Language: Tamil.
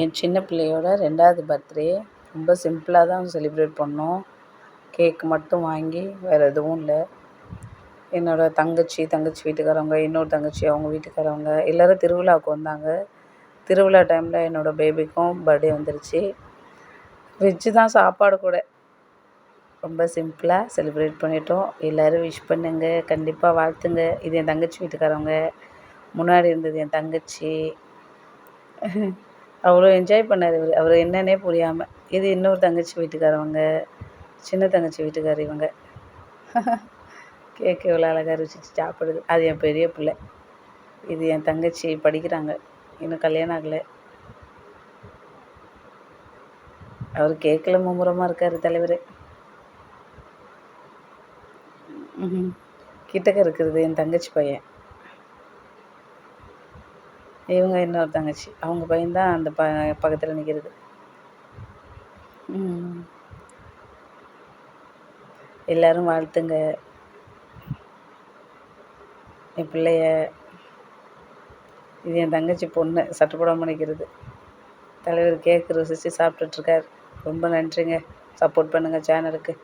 என் சின்ன பிள்ளையோட 2வது பர்த்டே ரொம்ப சிம்பிளாக தான் செலிப்ரேட் பண்ணோம். கேக் மட்டும் வாங்கி வேறு எதுவும் இல்லை. என்னோடய தங்கச்சி வீட்டுக்காரவங்க, இன்னொரு தங்கச்சி அவங்க வீட்டுக்காரவங்க எல்லோரும் திருவிழாவுக்கு வந்தாங்க. திருவிழா டைமில் என்னோடய பேபிக்கும் பர்த்டே வந்துருச்சு. வெஜ்ஜு தான் சாப்பாடு கூட. ரொம்ப சிம்பிளாக செலிப்ரேட் பண்ணிட்டோம். எல்லோரும் விஷ் பண்ணுங்க, கண்டிப்பாக வாழ்த்துங்க. இது என் தங்கச்சி வீட்டுக்காரவங்க, முன்னாடி இருந்தது என் தங்கச்சி. அவ்வளோ என்ஜாய் பண்ணார் இவர். அவர் என்னன்னே புரியாமல். இது இன்னொரு தங்கச்சி வீட்டுக்காரவங்க, சின்ன தங்கச்சி வீட்டுக்கார் இவங்க. கேக் எவ்வளோ அழகாக ருசித்து சாப்பிடுது. அது என் பெரிய பிள்ளை. இது என் தங்கச்சி படிக்கிறாங்க, இன்னும் கல்யாணம் ஆகலை. அவர் கேக்கில் மும்முரமாக இருக்கார் தலைவர். கிட்டக்க இருக்கிறது என் தங்கச்சி பையன். இவங்க இன்னொரு தங்கச்சி, அவங்க பையன்தான் அந்த பக்கத்தில் நிற்கிறது. எல்லோரும் வாழ்த்துங்க என் பிள்ளைய. இது என் தங்கச்சி பொண்ணு, சட்டை போடாமல் நிற்கிறது. தலைவர் கேக்கு ருசித்து சாப்பிட்டுட்ருக்கார். ரொம்ப நன்றிங்க. சப்போர்ட் பண்ணுங்கள் சேனலுக்கு.